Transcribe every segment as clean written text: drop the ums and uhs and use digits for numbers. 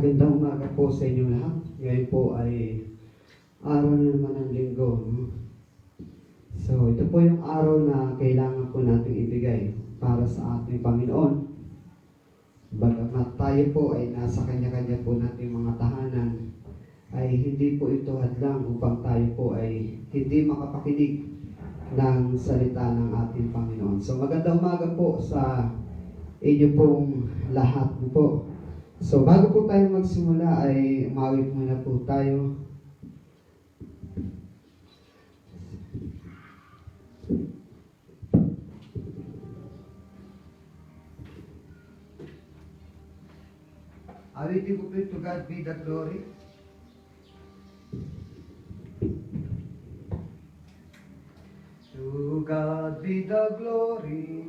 Magandang umaga po sa inyo lahat. Ngayon po ay araw na naman ng linggo. No? So, ito po yung araw na kailangan po natin ibigay para sa ating Panginoon. Bagamat tayo po ay nasa kanya-kanya po nating mga tahanan, ay hindi po ito hadlang upang tayo po ay hindi makapakinig ng salita ng ating Panginoon. So, magandang umaga po sa inyo pong lahat po. So, bago po tayo magsimula ay umawit muna po tayo. Awitin po to God be the glory. To God be the glory.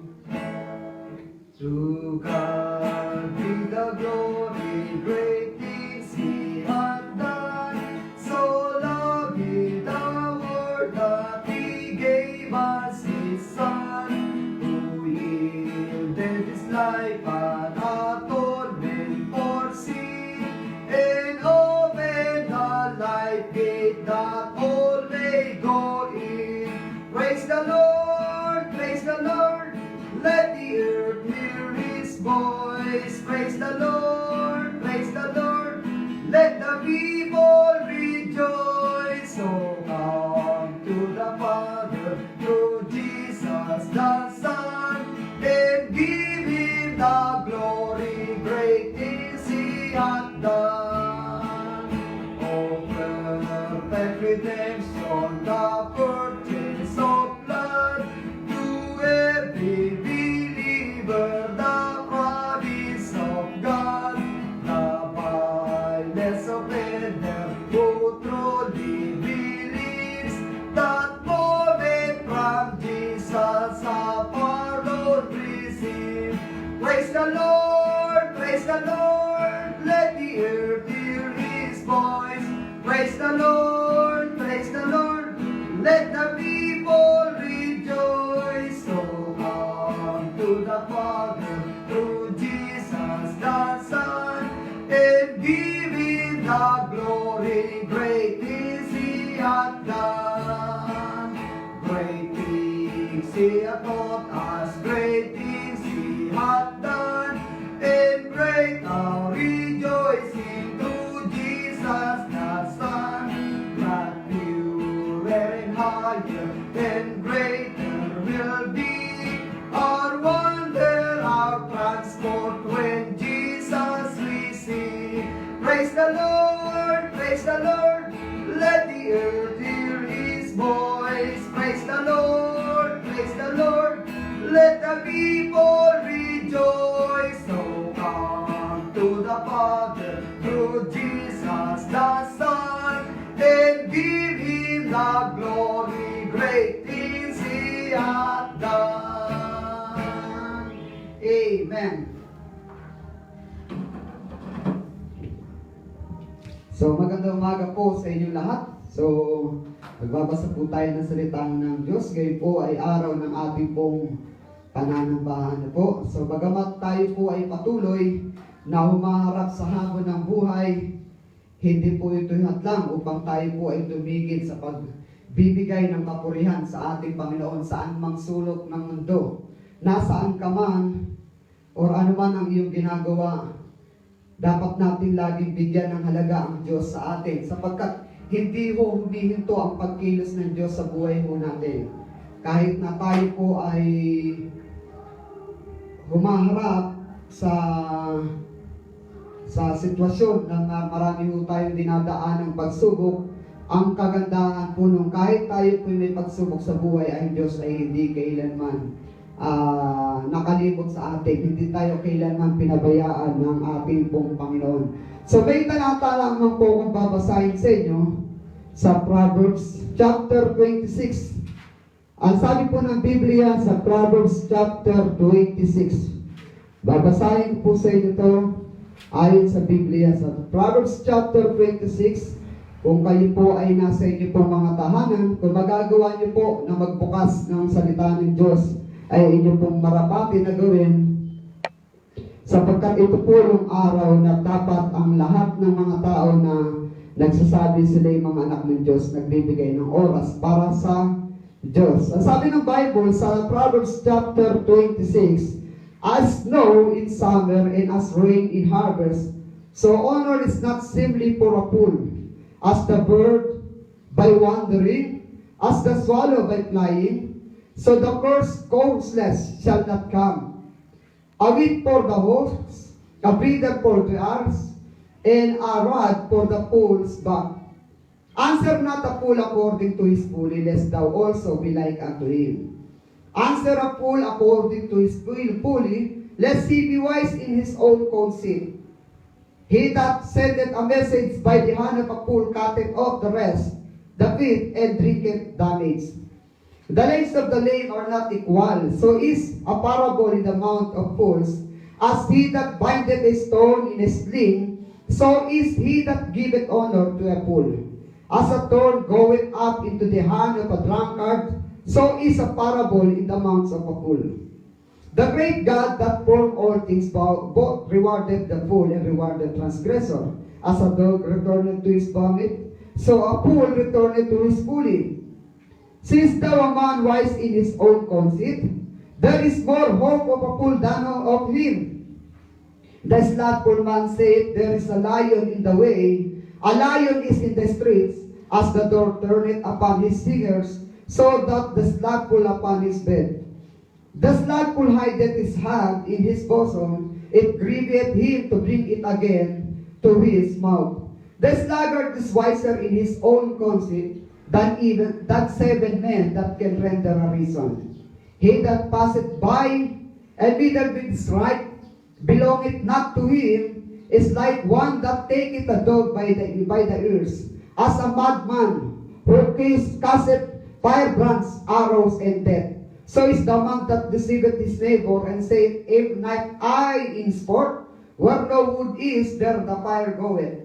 To God be the glory, great things He hath done. So loved He the world that He gave us His Son, who yielded His life an atonement for sin, and opened the life gate that all may go in. Praise the Lord, praise the Lord. Let the earth hear His voice. Praise the Lord, praise the Lord. Let the people rejoice. So come to the Father through Jesus the Son, and give Him the glory. Great things He hath done. Oh, perfect redemption, the purchase of blood, to every believer the promise of God, the fineness of Eden, who truly believes that moment from Jesus our Lord received. Praise the Lord, praise the Lord, let the earth hear His voice. Praise the Lord, praise the Lord, let the people rejoice. So come to the Father through Jesus the Son, and give Him the glory. Great things He hath done. Great things He hath taught us. Great things He hath done. And great our rejoicing through Jesus the Son. That purer and higher and greater will be our wonder, our transport when Jesus we see. Praise the Lord, praise the Lord. Let the earth hear His voice. Praise the Lord, praise the Lord. Let the people rejoice. So come to the Father through Jesus the Son, and give Him the glory. Great things He hath done. Amen. So, magandang umaga po sa inyo lahat. So, magbabasa po tayo ng salita ng Diyos. Ngayon po ay araw ng ating pong pananambahan po. So, bagamat tayo po ay patuloy na humaharap sa hamon ng buhay, hindi po ito hadlang upang tayo po ay tumigil sa pagbibigay ng kapurihan sa ating Panginoon saan mang sulok ng mundo. Nasaan ka man, or ano man ang iyong ginagawa, dapat natin laging bigyan ng halaga ang Diyos sa atin, sapagkat hindi ho humihinto ang pagkilos ng Diyos sa buhay ho natin. Kahit na tayo po ay humaharap sa sitwasyon na marami ho tayong dinadaan ng pagsubok, ang kagandahan po nung kahit tayo po may pagsubok sa buhay, ang Diyos ay hindi kailanman nakalibot sa atin. Hindi tayo kailanman pinabayaan ng ating pong Panginoon. So may talata lamang po kung babasahin sa inyo sa Proverbs chapter 26. Ang sabi po ng Biblia sa Proverbs chapter 26. Babasahin po sa inyo ito ayon sa Biblia sa Proverbs chapter 26. Kung kayo po ay nasa inyo pong mga tahanan, kung magagawa niyo po na magbukas ng salita ng Diyos, ay inyo pong marapati na gawin, Sapagkat ito po yung araw na dapat ang lahat ng mga tao na nagsasabi sila yung mga anak ng Diyos, nagbibigay ng oras para sa Diyos. Ang sabi ng Bible sa Proverbs chapter 26, as snow in summer and as rain in harvest, so honor is not simply for a fool, as the bird by wandering, as the swallow by flying, so the curse causeless shall not come. A whip for the horse, a breather for the ass, and a rod for the fool's back. Answer not a fool according to his folly, lest thou also be like unto him. Answer a fool according to his folly, lest he be wise in his own conceit. He that sendeth a message by the hand of a fool cutteth off the rest, the feet, and drinketh damage. The legs of the lame are not equal, so is a parable in the mouth of fools. As he that bindeth a stone in a sling, so is he that giveth honor to a fool. As a thorn goeth up into the hand of a drunkard, so is a parable in the mouth of a fool. The great God that formed all things both rewarded the fool and rewarded transgressor. As a dog returned to his vomit, so a fool returned to his folly. Since thou a man wise in his own conceit, there is more hope of a fool than of him. The slothful man saith, there is a lion in the way, a lion is in the streets, as the door turneth upon his singers, so that the slothful upon his bed. The slothful hideth his hand in his bosom, it grieveth him to bring it again to his mouth. The sluggard is wiser in his own conceit than even that 7 men that can render a reason. He that passeth by and whither with his right belongeth not to him is like one that taketh a dog by the ears, as a madman who casteth firebrands, arrows, and death. So is the monk that deceiveth his neighbor, and saith, if not I in sport, where no wood is, there the fire goeth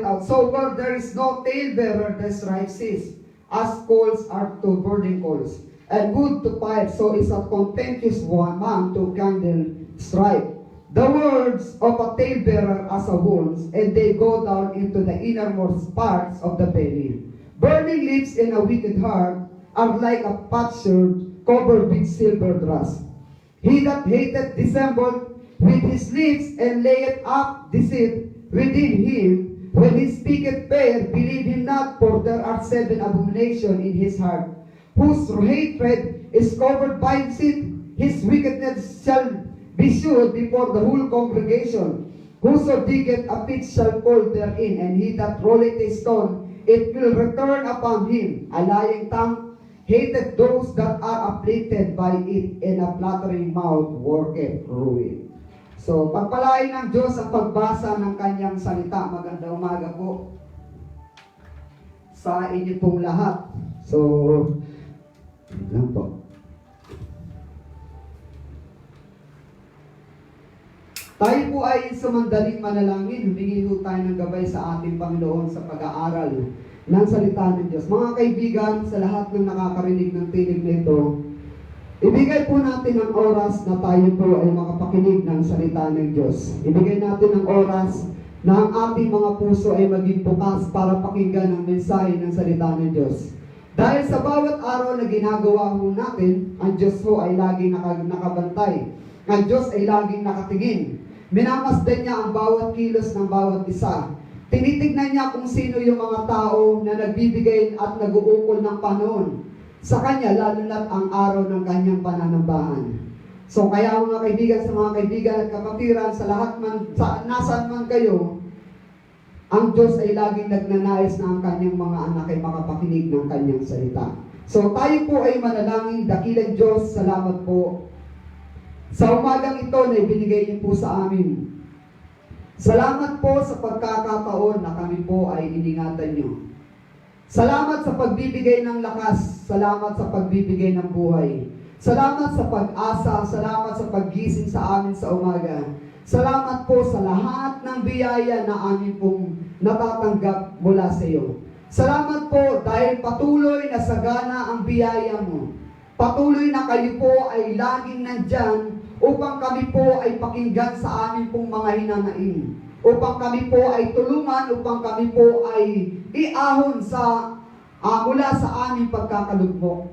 out. So where there is no talebearer, the strife cease, as coals are to burning coals, and wood to fire, so is a contentious one man to kindle strife. The words of a talebearer as a wounds, and they go down into the innermost parts of the belly. Burning lips and a wicked heart are like a potsherd covered with silver dross. He that hateth dissembled with his lips, and layeth up deceit within him. When he speaketh fair, believe him not, for there are 7 abominations in his heart, whose hatred is covered by deceit. His wickedness shall be shewed before the whole congregation. Whoso diggeth a pit shall fall therein, and he that rolleth a stone, it will return upon him. A lying tongue hateth those that are afflicted by it, and a flattering mouth worketh ruin. So, pagpalain ng Diyos ang pagbasa ng kanyang salita. Magandang umaga po sa inyo pong lahat. So, lang po. Tayo po ay sumandaling manalangin. Humingi po tayo ng gabay sa ating Panginoon sa pag-aaral ng salita ng Diyos. Mga kaibigan, sa lahat ng nakakarinig ng tinig na ito, ibigay po natin ang oras na tayo po ay makapakinig ng salita ng Diyos. Ibigay natin ang oras na ang ating mga puso ay maging bukas para pakinggan ang mensahe ng salita ng Diyos. Dahil sa bawat araw na ginagawa po natin, ang Diyos po ay laging nakabantay. Ang Diyos ay laging nakatingin. Minamasdan niya ang bawat kilos ng bawat isa. Tinitignan niya kung sino yung mga tao na nagbibigay at nag-uukol ng panahon sa Kanya, lalo na't ang araw ng Kanyang pananambahan. So kaya mga kaibigan, sa mga kaibigan at kapatiran, sa lahat man, nasaan man kayo, ang Diyos ay laging nagnanais na ang Kanyang mga anak ay makapakinig ng Kanyang salita. So tayo po ay manalangin. Dakilang Diyos, salamat po sa umagang ito na ibinigay niyo po sa amin. Salamat po sa pagkakataon na kami po ay iningatan niyo. Salamat sa pagbibigay ng lakas. Salamat sa pagbibigay ng buhay. Salamat sa pag-asa. Salamat sa paggising sa amin sa umaga. Salamat po sa lahat ng biyaya na amin pong natatanggap mula sa iyo. Salamat po dahil patuloy na sagana ang biyaya mo. Patuloy na kayo po ay laging nandyan upang kami po ay pakinggan sa amin pong mga hinanaing, upang kami po ay tulungan, upang kami po ay iahon sa mula sa aming pagkakalugmok.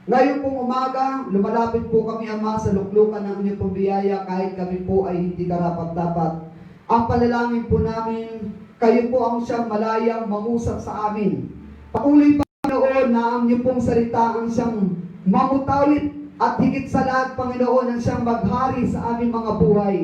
Ngayon pong umaga, lumalapit po kami, Ama, sa luklukan ng inyong pong biyaya kahit kami po ay hindi karapat-dapat. Ang panalangin po namin, kayo po ang siyang malayang mangusap sa amin. Patuloy pa, Panginoon, na ang inyong pong salita ang siyang mamutawid at higit sa lahat, Panginoon, ang siyang maghari sa aming mga buhay.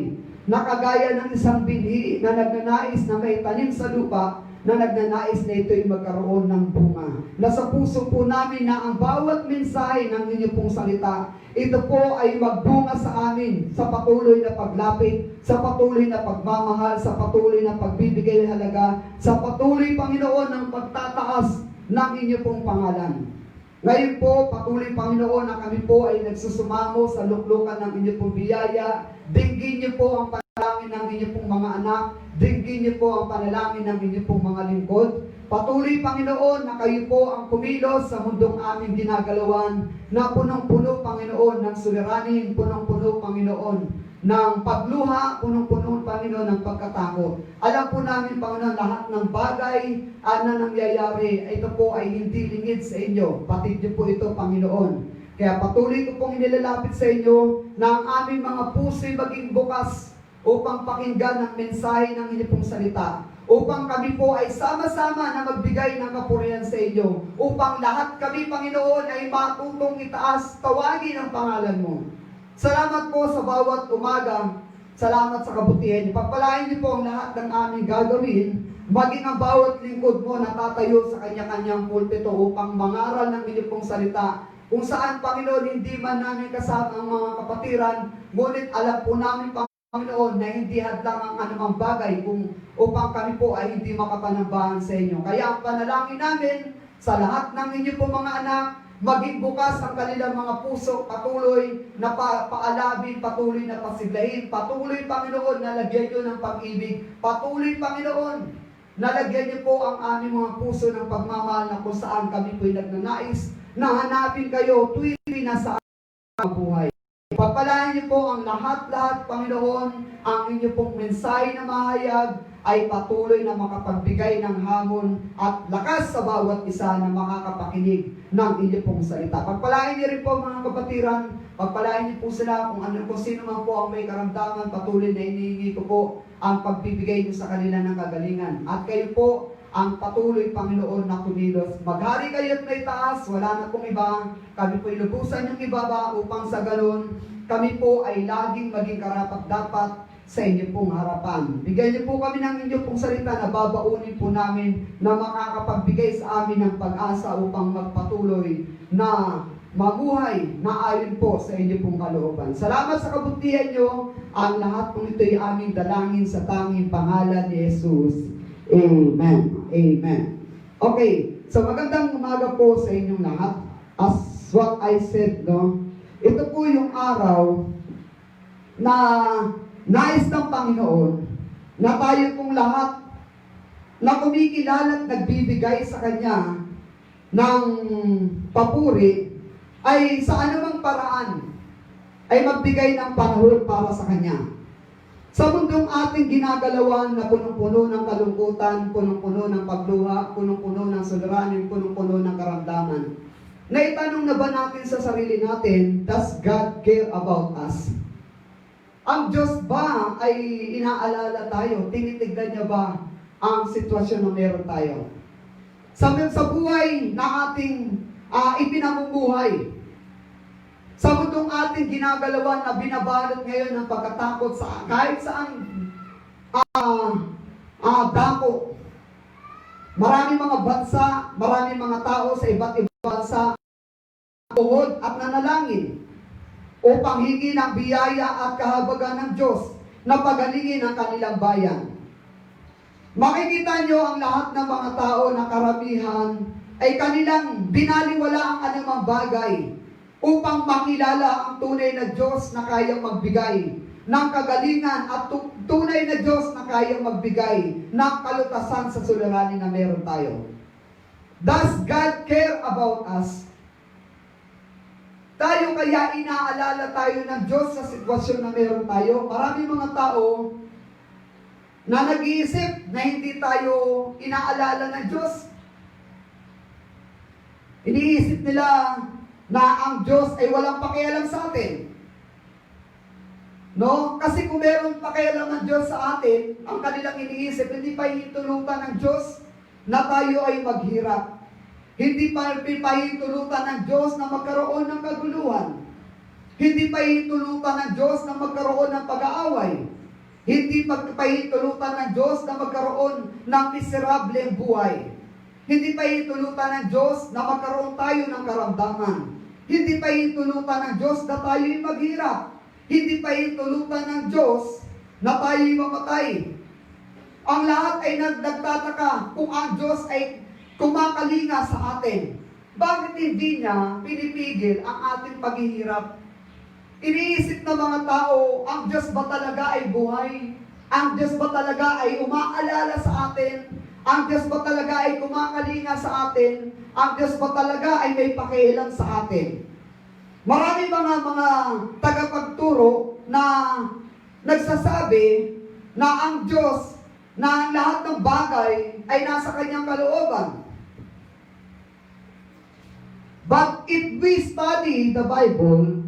Nakagaya ng isang binhi na nagnanais na may tanim sa lupa, na nagnanais na ito'y magkaroon ng bunga. Nasa puso po namin na ang bawat mensahe ng inyong pong salita, ito po ay magbunga sa amin sa patuloy na paglapit, sa patuloy na pagmamahal, sa patuloy na pagbibigay ng halaga, sa patuloy, Panginoon, ng pagtataas ng inyong pong pangalan. Ngayon po, patuloy, Panginoon, na kami po ay nagsusumamo sa luklukan ng inyong pong biyaya. Dinggin niyo po ang panalangin ng inyong pong mga anak. Dinggin niyo po ang panalangin ng inyong pong mga lingkod. Patuloy, Panginoon, na kayo po ang kumilos sa mundong aming ginagalawan, na punong-puno, Panginoon, ng suliranin, punong-puno, Panginoon, ng pagluha, punong-puno, Panginoon, ng pagkatakot. Alam po namin, Panginoon, lahat ng bagay na nangyayari, ito po ay hindi lingid sa inyo. Batid niyo po ito, Panginoon. Kaya patuloy ko pong inilalapit sa inyo na ang aming mga puso'y maging bukas upang pakinggan ang mensahe ng inyong pong salita. Upang kami po ay sama-sama na magbigay ng kapurihan sa inyo. Upang lahat kami, Panginoon, ay matutong itaas, tawagin ang pangalan mo. Salamat po sa bawat umaga. Salamat sa kabutihan niyo. Pagpalain niyo po ang lahat ng aming gagawin, maging ang bawat lingkod mo na tatayo sa kanya-kanyang pulpito upang mangaral ng inyong pong salita. Kung saan, Panginoon, hindi man namin kasama ang mga kapatiran, ngunit alam po namin, Panginoon, na hindi hadlang ang anumang bagay upang kami po ay hindi makapanambahan sa inyo. Kaya ang panalangin namin sa lahat ng inyong pong mga anak, maging bukas ang kanilang mga puso, patuloy na paalabin, patuloy na pasiglahin, patuloy, Panginoon, na lagyan nyo ng pag-ibig, patuloy, Panginoon, na lagyan nyo po ang aming mga puso ng pagmamahal na kung saan kami po'y nagnanais na hanapin kayo tuwing nasa aming buhay. Pagpalain niyo po ang lahat-lahat, Panginoon, ang inyo pong mensahe na mahayag ay patuloy na makapagbigay ng hamon at lakas sa bawat isa na makakapakinig ng inyo pong salita. Pagpalain niyo rin po, mga kapatiran, pagpalain niyo po sila kung sino man po ang may karamdaman, patuloy na inihingi ko po ang pagbibigay niyo sa kanila ng kagalingan. At kayo po ang patuloy, Panginoon, na kumilos. Maghari kayo at may taas, wala na pong iba. Kami po ilubusan yung ibaba upang sa ganun, kami po ay laging maging karapat-dapat sa inyo pong harapan. Bigyan niyo po kami ng inyo pong salita na babaunin po namin na makakapagbigay sa amin ng pag-asa upang magpatuloy na mabuhay na ayon po sa inyo pong kalooban. Salamat sa kabutihan niyo. Ang lahat po ito'y aming dalangin sa tanging pangalan ni Jesus. Amen. Amen. Okay, so magandang umaga po sa inyong lahat. As what I said, no? Ito po yung araw na nais ng Panginoon na tayo pong lahat na kumikilala at nagbibigay sa Kanya ng papuri ay sa anumang paraan ay magbigay ng panahon para sa Kanya. Sa mundong ating ginagalawan na punong-puno ng kalungkutan, punong-puno ng pagluha, punong-puno ng suliranin, punong-puno ng karamdaman, naitanong na ba natin sa sarili natin, does God care about us? Ang Diyos ba ay inaalala tayo? Tinitignan niya ba ang sitwasyon na meron tayo? Sa buhay na ating ipinamumuhay, sa mundong ating ginagalawan na binabalot ngayon ng pagkatakot sa kahit saan dako. Maraming mga bansa, maraming mga tao sa iba't ibang bansa tuhod at nanalangin upang hingi ng biyaya at kahabagan ng Diyos na pagalingin ang kanilang bayan. Makikita nyo ang lahat ng mga tao na karamihan ay kanilang binaliwala ang anumang bagay upang makilala ang tunay na Diyos na kayang magbigay ng kagalingan at tunay na Diyos na kayang magbigay ng kalutasan sa suliranin na meron tayo. Does God care about us? tayo kaya inaalala tayo ng Diyos sa sitwasyon na meron tayo. Maraming mga tao na nag-iisip na hindi tayo inaalala ng Diyos. Iniisip nila na ang Diyos ay walang pakialam sa atin. No? Kasi kung meron pakialam ng Diyos sa atin, ang kanilang iniisip, hindi pa hitulutan ng Diyos na tayo ay maghirap. Hindi pa hitulutan ng Diyos na magkaroon ng kaguluhan. Hindi pa hitulutan ng Diyos na magkaroon ng pag-aaway. Hindi pa hitulutan ng Diyos na magkaroon ng miserableng buhay. Hindi pa hitulutan ng Diyos na magkaroon tayo ng karamdaman. Hindi pa hitulutan ng Diyos na tayo'y maghirap. Hindi pa hitulutan ng Diyos na tayo'y mamatay. Ang lahat ay nagtataka kung ang Diyos ay kumakalinga sa atin. Bakit hindi niya pinipigil ang ating paghihirap? Iniisip ng mga tao, ang Diyos ba talaga ay buhay? Ang Diyos ba talaga ay umaalala sa atin? Ang Diyos ba talaga ay kumakalinga sa atin? Ang Diyos ba talaga ay may pakialam sa atin? Marami mga tagapagturo na nagsasabi na ang Diyos, na ang lahat ng bagay ay nasa kanyang kalooban. But if we study the Bible,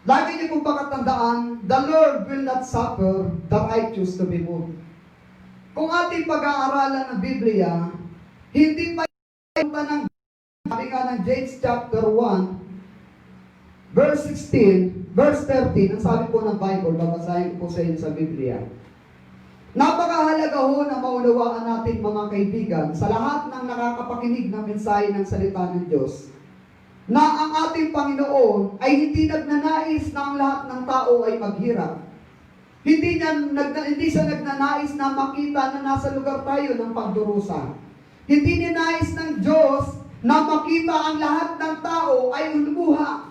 lagi niyo kong pakatandaan, the Lord will not suffer the righteous to be moved. Kung ating pag-aaralan ng Biblia, hindi pa ng sabi nga ng James chapter 1, verse 16, verse 13, ang sabi po ng Bible, babasahin ko po sa inyo sa Biblia. Napakahalaga ho na maunawaan natin mga kaibigan sa lahat ng nakakapakinig ng mensahe ng salita ng Diyos na ang ating Panginoon ay hindi nagnanais na ang lahat ng tao ay maghirap. Hindi siya nagnanais na makita na nasa lugar tayo ng pagdurusa. Hindi ninais ng Diyos na makita ang lahat ng tao ay lumuha.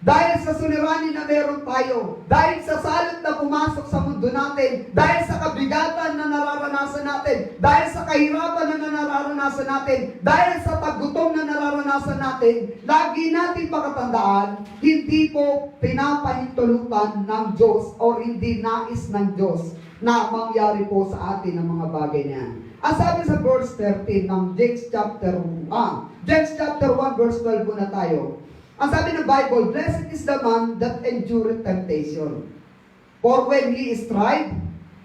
Dahil sa suliranin na meron tayo, dahil sa salot na pumasok sa mundo natin, dahil sa kabigatan na nararanasan natin, dahil sa kahirapan na nararanasan natin, dahil sa paggutom na nararanasan natin, lagi natin pakatandaan, hindi po pinapahintulutan ng Diyos o hindi nais ng Diyos na mangyari po sa atin ang mga bagay na yan. Ang sabi sa verse 13 ng James chapter 1 verse 12 po na tayo. Ang sabi ng Bible, blessed is the man that endureth temptation. For when he is tried,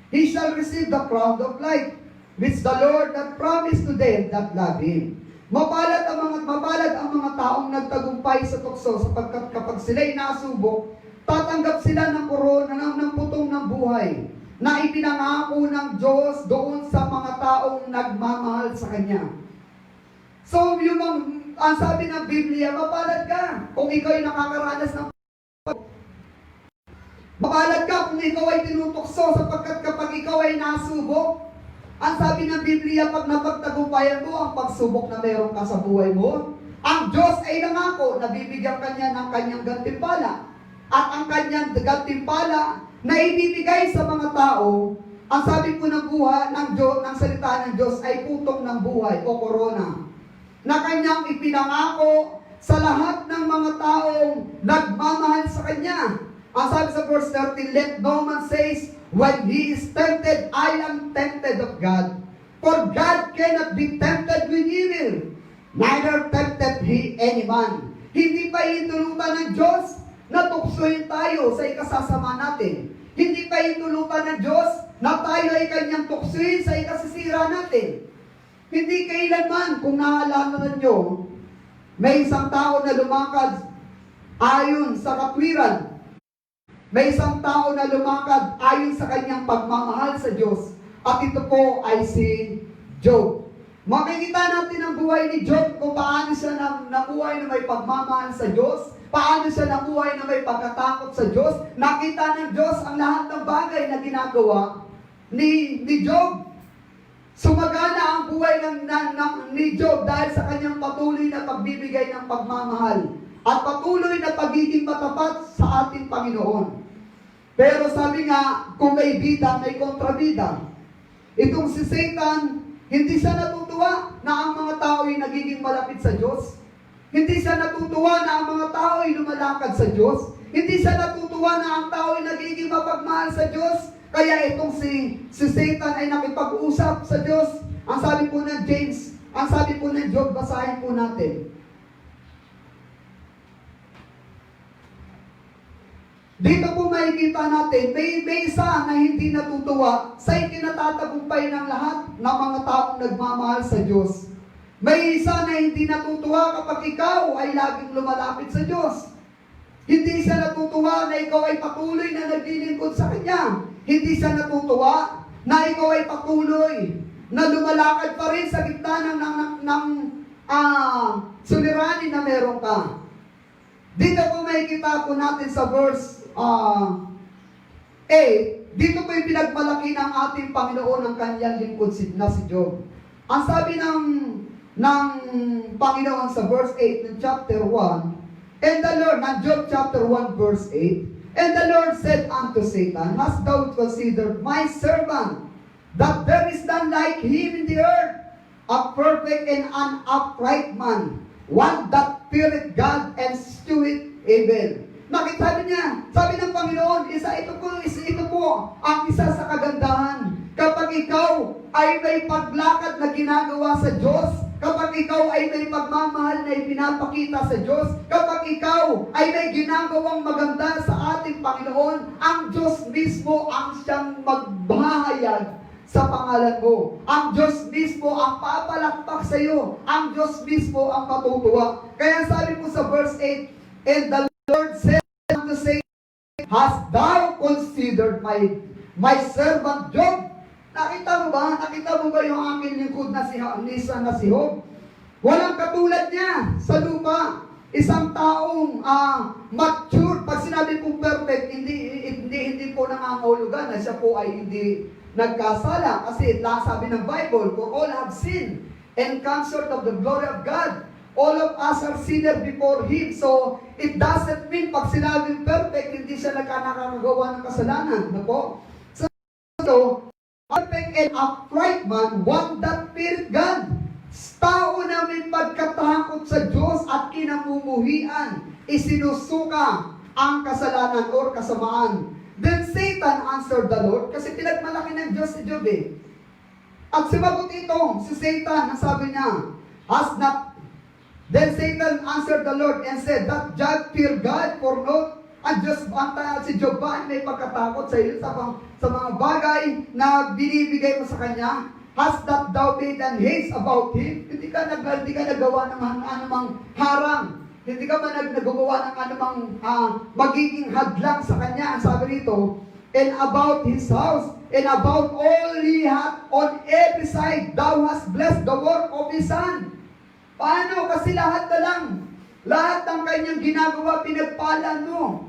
he shall receive the crown of life, which the Lord hath promised to them that love him. Mapalad ang mga taong nagtagumpay sa tukso, sapagkat kapag sila'y nasubok, tatanggap sila ng korona ng putong ng buhay, na ipinangako ng Diyos doon sa mga taong nagmamahal sa Kanya. So, ang sabi ng Biblia, mapalad ka kung ikaw ay nakakaranas ng mapalad ka kung ikaw ay tinutukso sapagkat kapag ikaw ay nasubok, ang sabi ng Biblia, pag napagtagumpayan mo ang pagsubok na meron ka sa buhay mo, ang Diyos ay nangako na bibigyan kanya ng kanyang gantimpala. At ang kanyang gantimpala na ibibigay sa mga tao, ang sabi po ng buhay ng Diyos, ng salita ng Diyos ay putong ng buhay o korona, na kanyang ipinangako sa lahat ng mga taong nagmamahal sa Kanya. Ang sabi sa verse 13, let no man says, when he is tempted, I am tempted of God. For God cannot be tempted with evil, neither tempted he any man. Hindi pa itulutan ng Diyos na tuksohin tayo sa ikasasama natin. Hindi pa itulutan ng Diyos na tayo ay kanyang tuksohin sa ikasisira natin. Hindi kailanman, kung naalala ninyo, may isang tao na lumakad ayon sa katwiran. May isang tao na lumakad ayon sa kanyang pagmamahal sa Diyos. At ito po ay si Job. Makikita natin ang buhay ni Job kung paano siya nabuhay na may pagmamahal sa Diyos. Paano siya nabuhay na may pagkatakot sa Diyos. Nakita ng Diyos ang lahat ng bagay na ginagawa ni Job. Sumagana ang buhay ni Job dahil sa kanyang patuloy na pagbibigay ng pagmamahal at patuloy na pagiging matapat sa ating Panginoon. Pero sabi nga, kung may bida, may kontrabida. Itong si Satan, hindi siya natutuwa na ang mga tao ay nagiging malapit sa Diyos. Hindi siya natutuwa na ang mga tao ay lumalakad sa Diyos. Hindi siya natutuwa na ang tao ay nagiging mapagmahal sa Diyos. Kaya itong si Satan ay nakipag-usap sa Diyos. Ang sabi po ng James, ang sabi po ng Job, basahin po natin. Dito po makikita natin, may isa na hindi natutuwa sa ikinatatagumpay ng lahat ng mga taong nagmamahal sa Diyos. May isa na hindi natutuwa kapag ikaw ay laging lumalapit sa Diyos. Hindi siya natutuwa na ikaw ay patuloy na naglilingkod sa Kanya. Hindi siya natutuwa na ikaw ay patuloy na lumalakad pa rin sa gitna ng suliranin na meron ka. Dito po makikita po natin sa verse 8, dito po yung pinagmalaki ng ating Panginoon ang kanyang lingkod na si Job. Ang sabi ng Panginoon sa verse 8 ng chapter 1, and the Lord, ng Job chapter 1 verse 8, and the Lord said unto Satan, hast thou considered my servant, that there is none like him in the earth, a perfect and an upright man, one that feareth God and escheweth evil. Sabi niya, sabi ng Panginoon, ito po ang isa sa kagandahan. Kapag ikaw ay may paglakad na ginagawa sa Diyos, kapag ikaw ay may pagmamahal na ipinapakita sa Diyos, kapag ikaw ay may ginagawang maganda sa ating Panginoon, ang Diyos mismo ang siyang magbahayag sa pangalan mo. Ang Diyos mismo ang papalakpak sa iyo. Ang Diyos mismo ang matutuwa. Kaya sabi mo sa verse 8, and the Lord said unto Satan, hast thou considered my servant Job? Nakita mo ba? Nakita mo ba yung aking lingkod na si Job? Walang katulad niya sa lupa. Isang taong mature. Pag sinabi pong perfect, hindi po nangangahulugan na siya po ay hindi nagkasala. Kasi sabi ng Bible, for all have sinned and come short of the glory of God. All of us are sinners before Him. So, it doesn't mean pag sinabing perfect, hindi siya nakakagawa ng kasalanan. Ano so, perfect and upright man, one that feareth God. Tao na may pagkatakot sa Diyos at kinamumuhian, isinusuka ang kasalanan or kasamaan. Then Satan answered the Lord, kasi pinagmalaki ng Diyos si Job eh. At sumagot ito, si Satan, ang sabi niya, Then Satan answered the Lord and said, that Job fear God for naught? Ang Diyos, si Job ba may pagkatakot sa iyo sa mga bagay na binibigay mo sa Kanya? Has that thou made an haste about Him? Hindi ka nagawa ng anumang harang. Hindi ka ba nagawa ng anumang magiging hadlang sa Kanya? Ang sabi rito, and about His house, and about all He hath on every side, thou hast blessed the work of His hand. Paano? Kasi lahat ng kanyang ginagawa, pinagpala mo.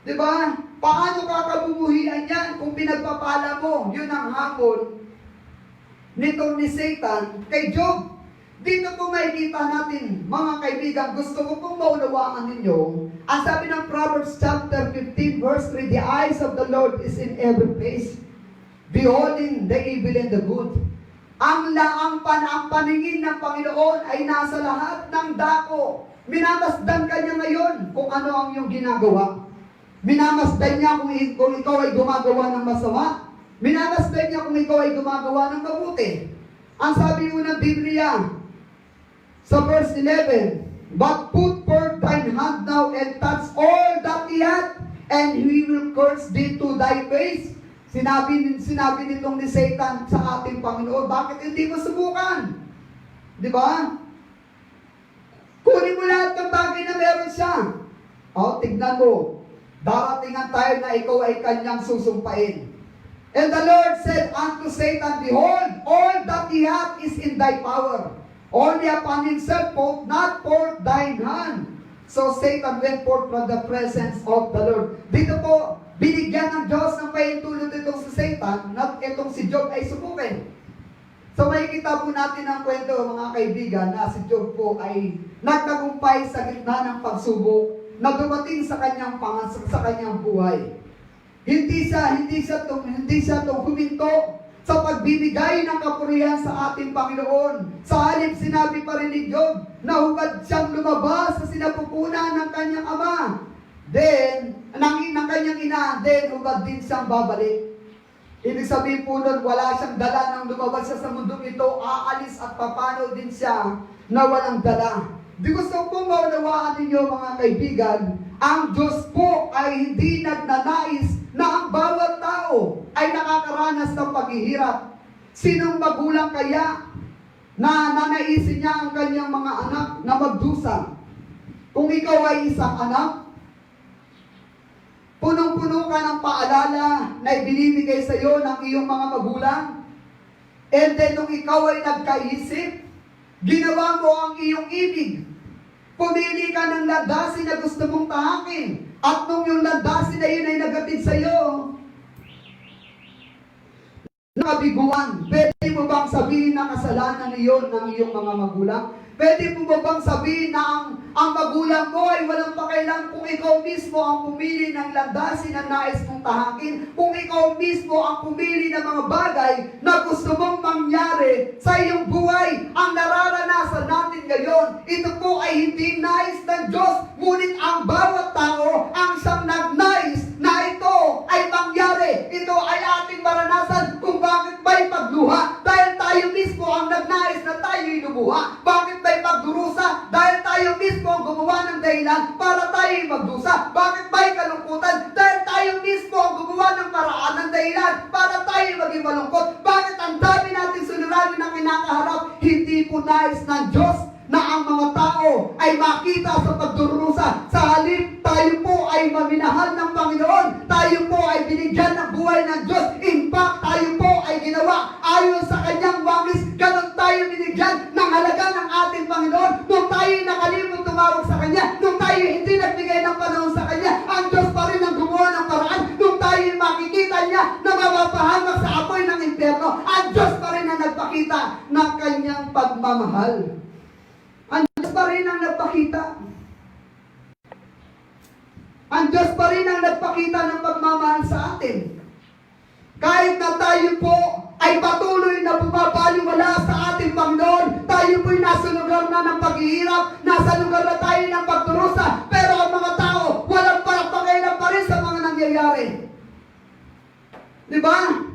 Diba? Paano kakabubuhian yan kung pinagpapala mo? Yun ang hamon nito ni Satan kay Job. Dito po makikita natin, mga kaibigan, gusto ko pong maunawaan ninyo. Ang sabi ng Proverbs chapter 15 verse 3, the eyes of the Lord is in every place, beholding the evil and the good. Ang paningin ng Panginoon ay nasa lahat ng dako. Minamasdan ka niya ngayon kung ano ang iyong ginagawa. Minamasdan niya kung ikaw ay gumagawa ng masama. Minamasdan niya kung ikaw ay gumagawa ng mabuti. Ang sabi mo ng Biblia, sa verse 11, but put forth thine hand now and touch all that he hath, and he will curse thee to thy face. Sinabi nitong ni Satan sa ating Panginoon, bakit hindi mo subukan? Di ba? Kunin mo lahat ng bagay na meron siya. O, tignan mo. Daratingan tayo na ikaw ay kanyang susumpain. And the Lord said unto Satan, behold, all that he hath is in thy power. Only upon himself put not forth thine hand. So Satan went forth from the presence of the Lord. Dito po, binigyan ng Diyos ng pahintulot itong si Satan na itong si Job ay subukin. So makikita po natin ang kwento, mga kaibigan, na si Job po ay nagtagumpay sa gitna ng pagsubok na dumating sa kanyang buhay. Hindi siya huminto sa pagbibigay ng kapurihan sa ating Panginoon. Sa halip sinabi pa rin ni Job na hubad siyang lumabas sa sinapupunan ng kanyang ama. Then, ng kanyang ina, then hubad din siyang babalik. Ibig sabihin po nun, wala siyang dala nang lumabas siya sa mundong ito, aalis at papano din siya na walang dala. Di gusto pong maunawaan ninyo mga kaibigan, ang Diyos po ay hindi nagnanais na ang bawat tao ay nakakaranas ng paghihirap. Sinong magulang kaya na nanaisin niya ang kanyang mga anak na magdusa? Kung ikaw ay isang anak, punong-puno ka ng paalala na ibinibigay sa iyo ng iyong mga magulang. And then, nung ikaw ay nagkaisip, ginawa mo ang iyong ibig. Pumili ka ng landasin na gusto mong tahakin. At nung yung landasin na yun ay nagatid sa iyo, nakabiguan, pwede mo bang sabihin na kasalanan niyon ng iyong mga magulang? Pwede mo bang sabihin na ang magulang mo ay walang pakailan kung ikaw mismo ang pumili ng landasin na nais mong tahakin, kung ikaw mismo ang pumili ng mga bagay na gusto mong mangyari sa iyong buhay? Ang nararanasan natin ngayon, ito po ay hindi nais ng Diyos, ngunit ang bawat tao ang siyang nagnais na ito ay mangyari. Ito ay ating maranasan kung bakit ba'y pagluha, dahil tayo mismo ang nagnais na tayo'y lumuha. Bakit ba'y pagdurusa? Dahil tayo mismo ang gumawa ng dahilan para tayo'y magdusa. Bakit ba'y kalungkutan? Dahil tayo mismo ang gumawa ng paraan ng dahilan para tayo'y maging malungkot. Bakit ang dami nating suliranin na kinakaharap? Hindi po nais ng Diyos na ang mga tao ay makita sa pagdurusa. Sa halip, tayo po ay maminahal ng Panginoon. Tayo po ay binigyan ng buhay ng Diyos. In fact, tayo po ay ginawa ayon sa kanyang wangis. Ganon tayo binigyan ng halaga ng ating Panginoon. Nung tayo nakalimot tumawag sa Kanya, nung tayo hindi nagbigay ng panahon sa Kanya, ang Diyos pa rin ang gumawa ng paraan. Nung tayo makikita Niya na mapapahamak sa apoy ng impyerno, ang Diyos pa rin ang nagpakita ng Kanyang pagmamahal. Ang Diyos pa rin ang nagpakita. Ang Diyos pa rin ang nagpakita ng pagmamahal sa atin. Kahit na tayo po ay patuloy na bumabaliwala sa ating Panginoon, tayo po'y nasa lugar na ng paghihirap, nasa lugar na tayo ng pagdurusa, pero ang mga tao, walang pakailan pa rin sa mga nangyayari. Di ba?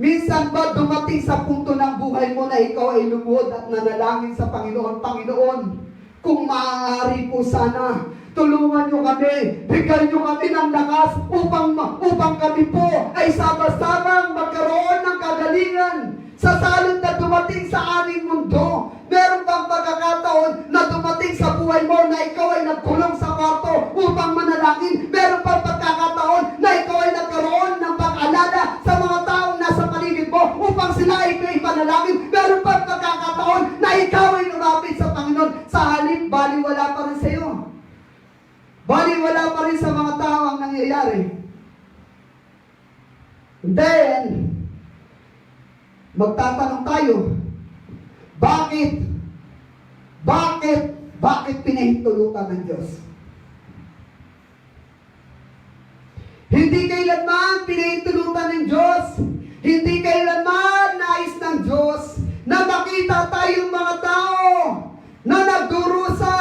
Minsan ba dumating sa punto ng buhay mo na ikaw ay lumuhod at nanalangin sa Panginoon, Panginoon, kung maaari po sana, tulungan nyo kami, bigyan nyo kami ng lakas upang kami po ay sama-samang magkaroon ng kagalingan sa salot na dumating sa aming mundo. Meron bang pagkakataon na dumating sa buhay mo na ikaw ay nagkulong sa kwarto upang manalangin? Meron bang pagkakataon na ikaw ay nagkaroon ng pag-alala sa mga taong nasa paligid mo upang sila ay ipanalangin? Meron bang pagkakataon na ikaw ay lumapit sa Panginoon? Sa halip, baliwala pa rin sa iyo. Baliwala pa rin sa mga tao ang nangyayari. Then, magtatanong tayo, bakit pinahintulutan ng Diyos? Hindi kailanman pinahintulutan ng Diyos, hindi kailanman nais ng Diyos na makita tayong mga tao na nagdurusa.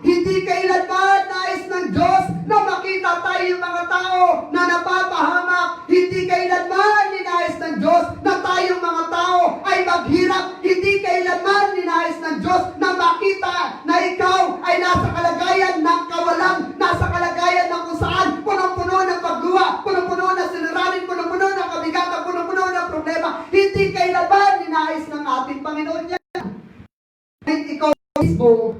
Hindi kailanman nais ng Diyos na makita tayong mga tao na napapahamak. Hindi kailanman ninais ng Diyos na tayong mga tao ay maghirap. Hindi kailanman ninais ng Diyos na makita na ikaw ay nasa kalagayan ng kawalan, nasa kalagayan ng kung saan punong-puno ng pagluha, punong-puno ng siniranin, punong-puno ng kabigatan, punong-puno ng problema. Hindi kailanman ninais ng ating Panginoon yan. Ikaw mismo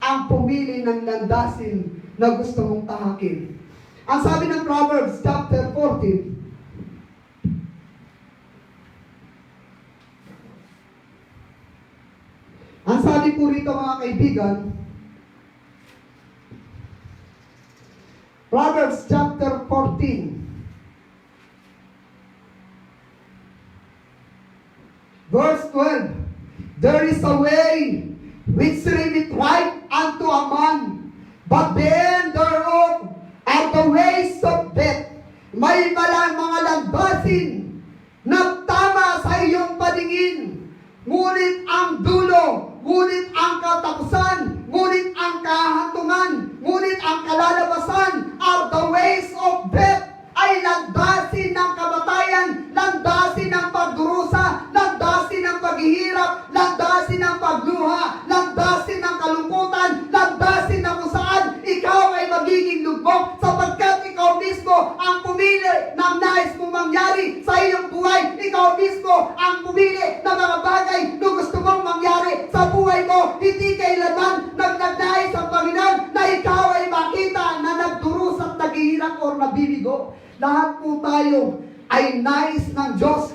ang pumili ng landasin na gusto mong tahakin. Ang sabi ng Proverbs chapter 14, ang sabi po rito mga kaibigan, Proverbs chapter 14, verse 12, there is a way which seemeth right unto a man, but the end thereof are the ways of death. May mga landasin na tama hindi kailanman nagnanais ang Panginoon na ikaw ay makita na nagdurus at naghihirap o nabibigo. Lahat po tayo ay nais ng Diyos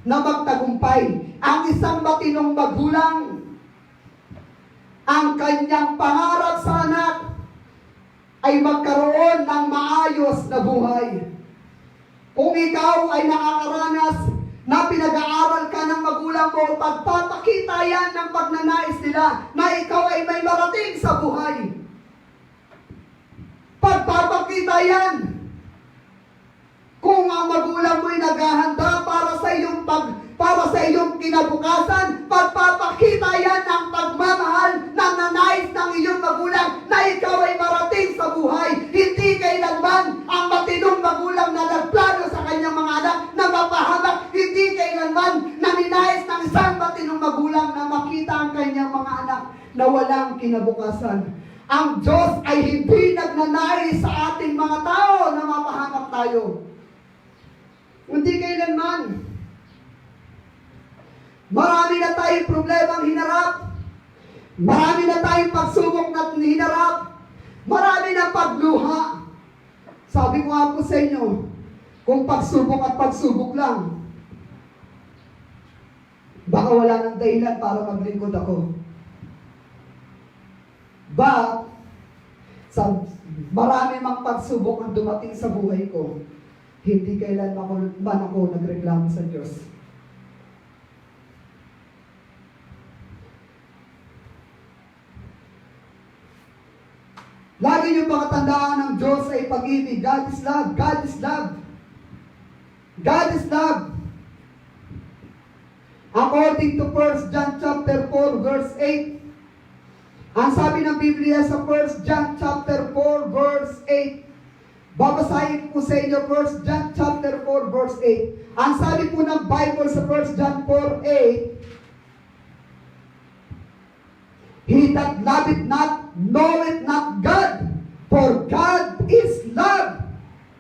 na magtagumpay. Ang isang matinong magulang, ang kanyang pangarap sa anak ay magkaroon ng maayos na buhay. Kung ikaw ay nakakaranas na pinag-aaral ka ng magulang mo, pagpapakita yan ng pagnanais nila na ikaw ay may marating sa buhay. Pagpapakita yan. Kung ang magulang mo ay naghahanda para sa iyong kinabukasan, pagpapakita yan ng pagmamahal na nanais ng iyong magulang na ikaw ay marating sa buhay. Hindi kailanman ang matinong magulang na nagplano sa kanyang mga anak na mapahamak. Hindi kailanman na ninais ng isang matinong magulang na makita ang kanyang mga anak na walang kinabukasan. Ang Diyos ay hindi nagnanais sa ating mga tao na mapahamak tayo. Hindi kailanman. Marami na tayong problemang hinarap. Marami na tayong pagsubok na hinarap. Marami na pagluha. Sabi ko nga po sa inyo, kung pagsubok at pagsubok lang, baka wala nang dahilan para maglingkod ako. But, marami mang pagsubok ang dumating sa buhay ko, hindi kailanman ako nagreklamo sa Diyos. Lagi niyong pakatandaan ng Diyos ay pag-ibig. God is love. God is love. God is love. According to 1 John chapter 4 verse 8, ang sabi ng Biblia sa 1 John chapter 4 verse 8, babasahin ko sa inyo 1 John chapter 4 verse 8. Ang sabi po ng Bible sa 1 John 4:8, he that loveth not, knoweth not God, for God is love.